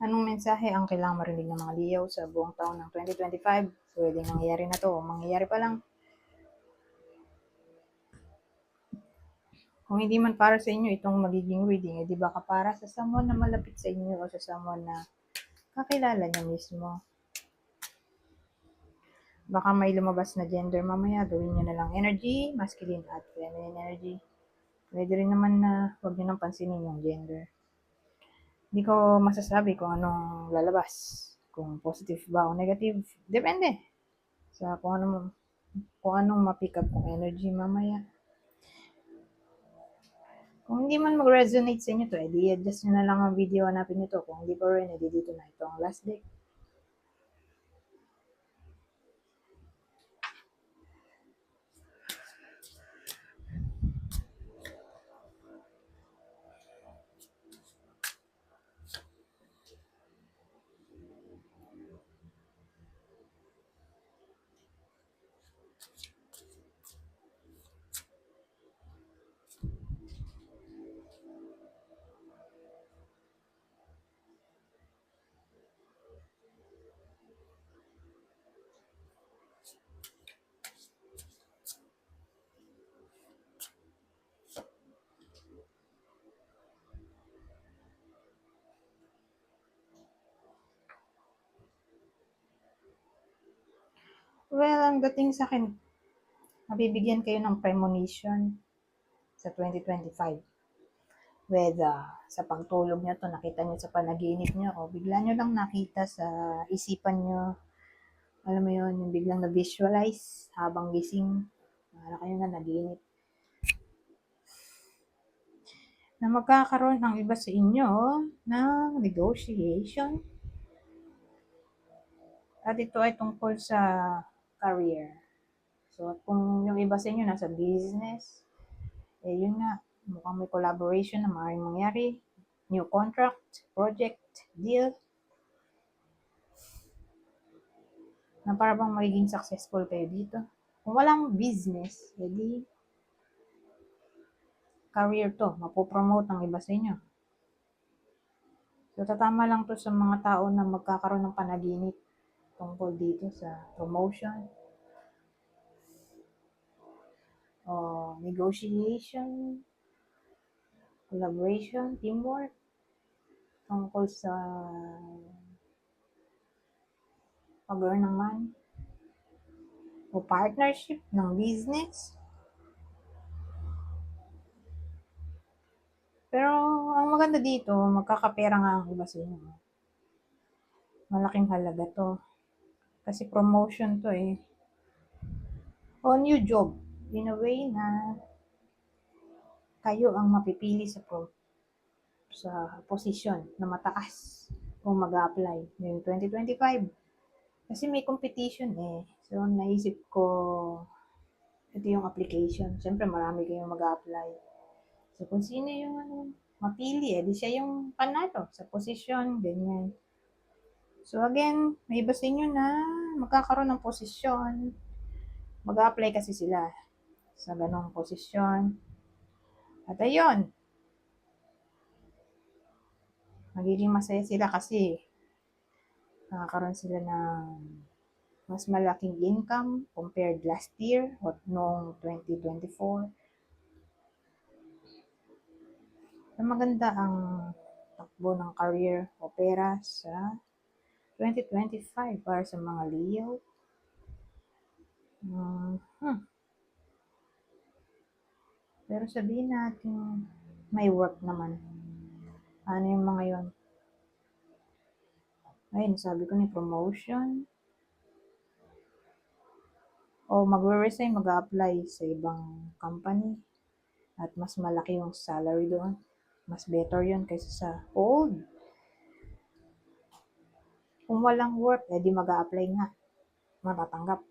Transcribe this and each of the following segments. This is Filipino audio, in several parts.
Anong mensahe ang kailangang marinig ng mga Leo sa buong taon ng 2025? Pwedeng nangyayari na to o mangyayari pa lang. Kung hindi man para sa inyo itong magiging reading, di baka para sa someone na malapit sa inyo o sa someone na kakilala niyo mismo. Baka may lumabas na gender mamaya, gawin niyo na lang energy, masculine at feminine energy. Pwede rin naman na huwag niyo nang pansinin yung gender. Hindi ko masasabi kung anong lalabas. Kung positive ba o negative. Depende sa kung anong ma-pick up kong energy mamaya. Kung hindi man mag-resonate sa inyo to, edi adjust nyo na lang ang video, hanapin nyo to. Kung hindi pa rin, edi dito na ito ang last deck. Well, ang dating sa akin, mabibigyan kayo ng premonition sa 2025. Whether sa pagtulog nyo to, nakita nyo sa panaginip nyo, o bigla nyo lang nakita sa isipan nyo, alam mo yun, yung biglang na-visualize habang gising, para kayo na naginip. Na magkakaroon ng iba sa inyo ng negotiation. At ito ay tungkol sa career. So, kung yung iba sa inyo nasa business, yun nga, mukhang may collaboration na maaaring mangyari. New contract, project, deal. Na para bang magiging successful kayo dito. Kung walang business, edi career to, mapopromote ang iba sa inyo. So, tatama lang to sa mga tao na magkakaroon ng panaginip tungkol dito sa promotion o negotiation, collaboration, teamwork, tungkol sa pag-earn ng money o partnership ng business. Pero ang maganda dito, magkakapera nga ang iba sa inyo. Malaking halaga to. Kasi promotion to eh. O new job. In a way na kayo ang mapipili sa posisyon na mataas kung mag-a-apply ngayong 2025. Kasi may competition eh. So naisip ko, ito yung application. Siyempre marami kayong mag-a-apply. So kung sino yung mapili, di siya yung panalo sa posisyon, ganyan. So again, may iba sa inyo na magkakaroon ng posisyon. Mag-a-apply kasi sila sa ganong posisyon. At ayun, magiging masaya sila kasi nakakaroon sila ng mas malaking income compared last year o noong 2024. So maganda ang takbo ng career o pera sa 2025 para sa mga Leo. Pero sabihin natin may work naman. Ano yung mga yon? Ayun, sabi ko ni promotion. O magre-resign, mag-a-apply sa ibang company. At mas malaki yung salary doon. Mas better yun kaysa sa old. Kung walang work, edi mag-a-apply nga. Matatanggap.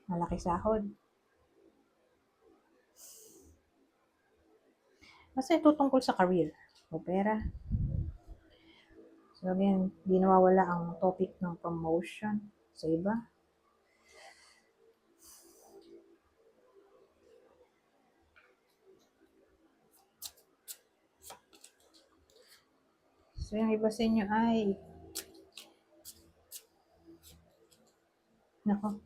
Malaki sahod. Basta ito tungkol sa career o pera. So again, di nawawala ang topic ng promotion sa iba. So, yung iba sa inyo ay, nako,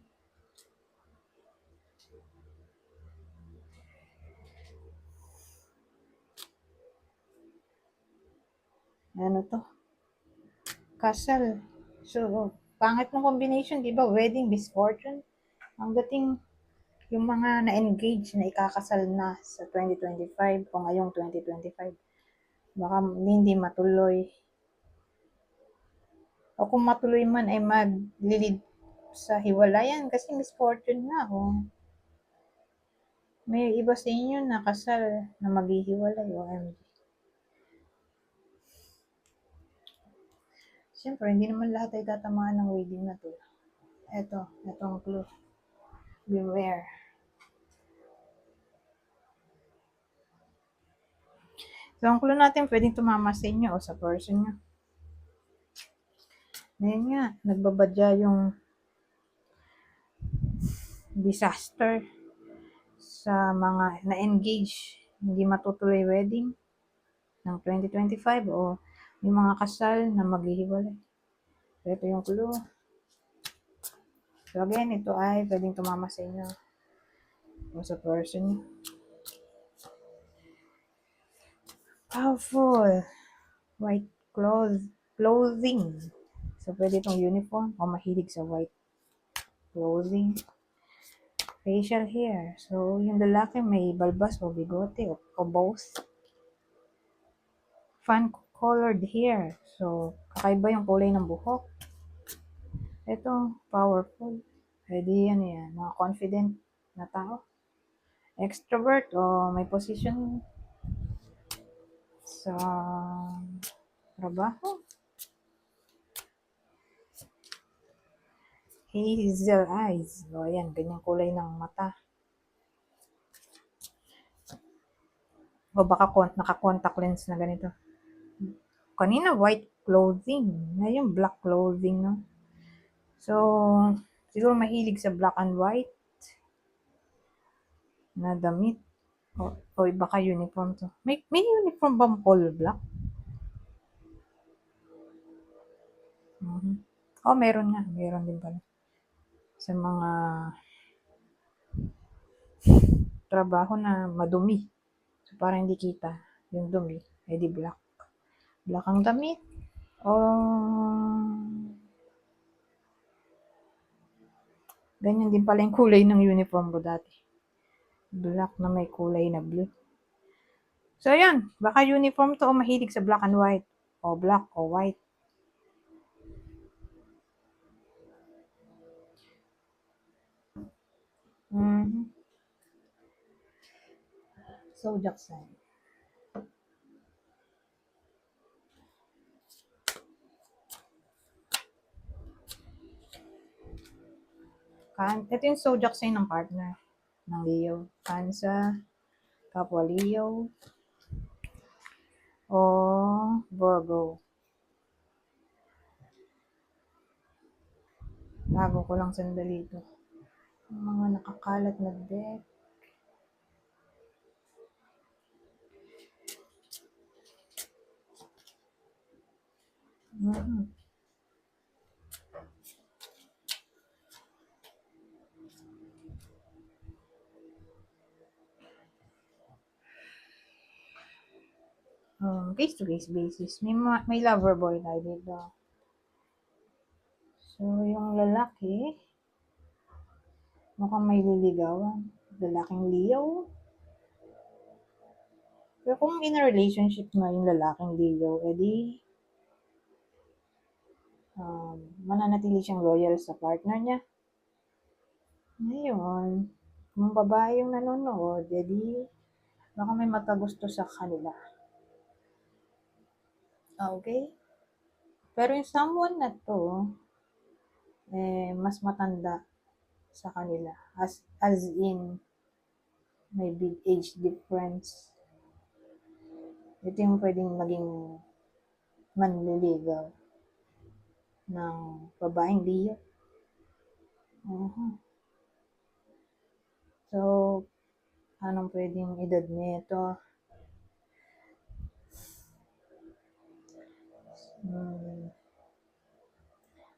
ano to? Kasal. So, pangit ng combination, di ba? Wedding, misfortune. Ang dating yung mga na-engage na ikakasal na sa 2025 o ngayong 2025. Baka hindi matuloy. O kung matuloy man ay maglilid sa hiwalayan kasi misfortune na. O may iba sa inyo na kasal na maghihiwalay. OMG. Siyempre, hindi naman lahat ay tatamaan ng wedding na to. Etong clue. Beware. So, ang clue natin pwedeng tumama sa inyo o sa person nyo. Ngayon nga, nagbabadya yung disaster sa mga na-engage, hindi matutuloy wedding ng 2025 o yung mga kasal na maghihiwalay. So, ito yung clue. So, again, ito ay pwedeng tumama sa inyo o sa person nyo. Powerful. White clothing. So, pwede itong uniform o mahilig sa white clothing. Facial hair. So, yung lalaki may balbas o bigote o both. Fun-colored hair. So, kakaiba yung kulay ng buhok. Ito, powerful. Pwede yan, mga confident na tao. Extrovert o may position sa trabaho. Hazel eyes. O, ayan, ganyang kulay ng mata. O baka naka-contact lens na ganito. Kanina, white clothing. Ngayon, black clothing, no? So, siguro mahilig sa black and white na damit. O baka uniform to. May uniform bang all black? Oh, meron nga. Meron din pala. Sa mga trabaho na madumi. So, para hindi kita yung dumi. Di black. Black ang damit. Ganyan din pala yung kulay ng uniform ko dati. Black na may kulay na blue. So, ayan. Baka uniform to o mahilig sa black and white. O black o white. Zodiac sign. Ito yung zodiac sign ng partner ng Leo. Cancer, kapwa Leo, o Virgo. Bago ko lang sandali ito. Mga nakakalat na deck. Case-to-case basis. May lover boy tayo dito. So, yung lalaki, mukhang may liligawan. Lalaking Leo. Pero kung in a relationship na yung lalaking Leo, edi mananatili siyang loyal sa partner niya. Ngayon, kung babae yung nanonood, edi baka may matagusto sa kanila. Okay? Pero yung someone na to, mas matanda sa kanila. As in, may big age difference. Ito yung pwedeng maging manliligaw ng babaeng Leo. So, anong pwedeng edad nito?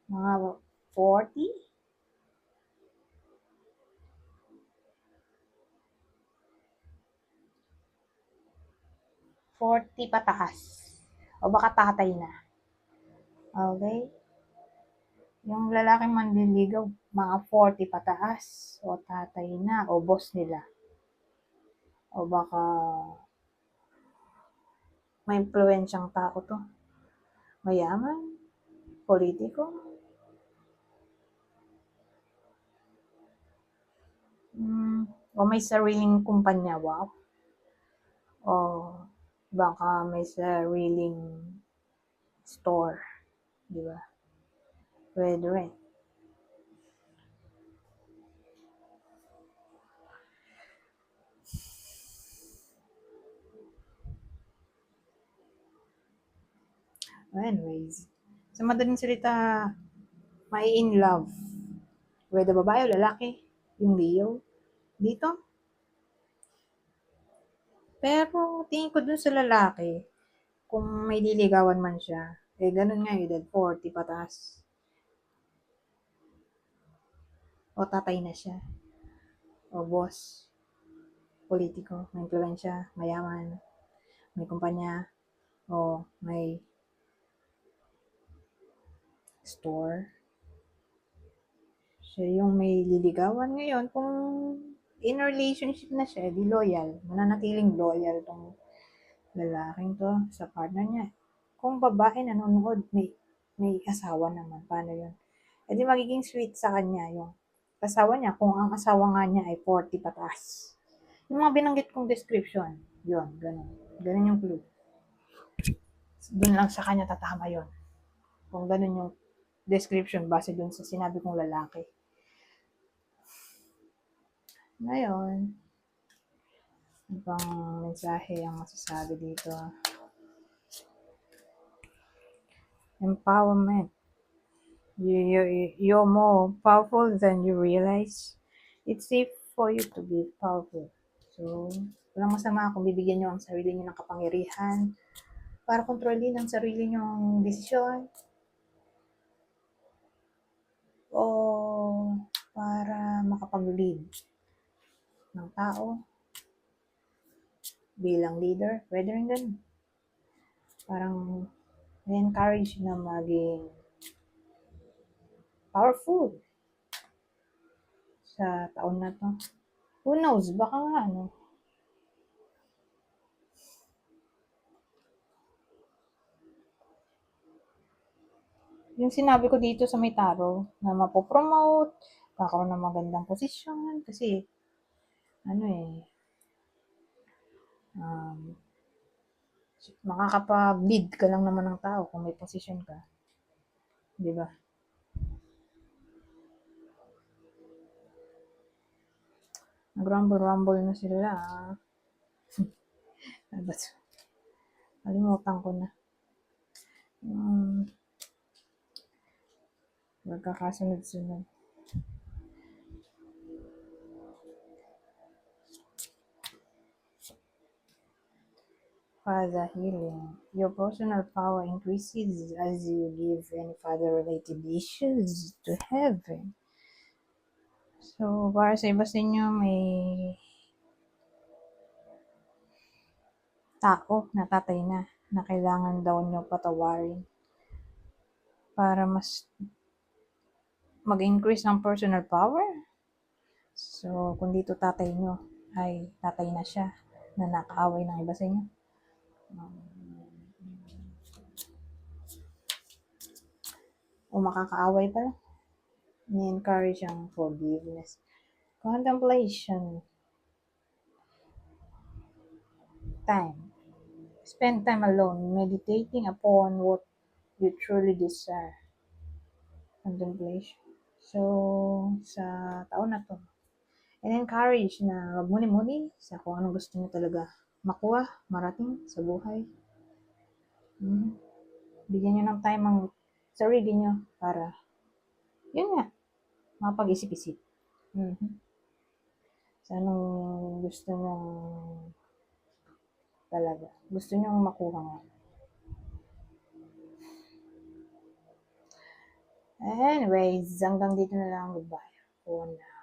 Mga 40? 40 pataas. O baka tatay na. Okay? Yung lalaking manliligaw, mga 40 pataas. O tatay na, o boss nila. O baka may impluensyang tao to. Mayaman, politiko. O may sariling kumpanya, wow. O baka may sariling store, di ba? Pwede rin. Anyways, sa madaling salita, may in love. Whether babae o lalaki, yung Leo, dito. Pero tingin ko dun sa lalaki, kung may liligawan man siya, eh ganun nga edad, 40 pataas. O tatay na siya. O boss, politiko, may impluensya, mayaman, may kumpanya, o may store. Siya yung may liligawan ngayon. Kung in a relationship na siya, di loyal. Mananatiling loyal tong lalaking to sa partner niya. Kung babae nanonood, may asawa naman. Paano yun? E di magiging sweet sa kanya yung asawa niya kung ang asawa nga niya ay 40 pataas. Yung mga binanggit kong description, yun, ganun. Ganun yung clue. Doon lang sa kanya tatama yun. Kung ganun yung description base dun sa sinabi kong lalaki. Ngayon, ibang mensahe ang masasabi dito. Empowerment. You're more powerful than you realize. It's safe for you to be powerful. So, walang masama kung bibigyan nyo ang sarili nyo ng kapangyarihan para kontrolin ang sarili nyong desisyon o para makapag-lead ng tao bilang leader. Pwede rin ganun. Parang encourage na maging powerful sa taon na to. Who knows? Baka nga, ano. Yung sinabi ko dito sa may taro, na mapopromote, kakaroon ng magandang posisyon, kasi, ano makakapag-lead ka lang naman ng tao kung may posisyon ka. Di ba? Nag-rumble-rumble na sila. Kalimutan ko na. Magkakasunod-sunod. Father healing. Your personal power increases as you give any father-related issues to heaven. So, para sa iba sa inyo, may tao na tatay na kailangan daw nyo patawarin para mas mag-increase ang personal power. So, kung dito tatay nyo ay tatay na siya na nakaaway ng iba sa inyo. O makakaaway pa lang. Ni-encourage ang forgiveness. Contemplation. Time. Spend time alone, meditating upon what you truly desire. Contemplation. So, sa taon na to, and-encourage na wag muni-muni sa kung anong gusto niyo talaga makuha, marating sa buhay. Bigyan niyo ng time ang sarili niyo para, yun nga, makapag-isip-isip. Sa anong gusto niyong talaga. Gusto niyong makuha nga. Anyways, hanggang dito na lang. Goodbye. Una.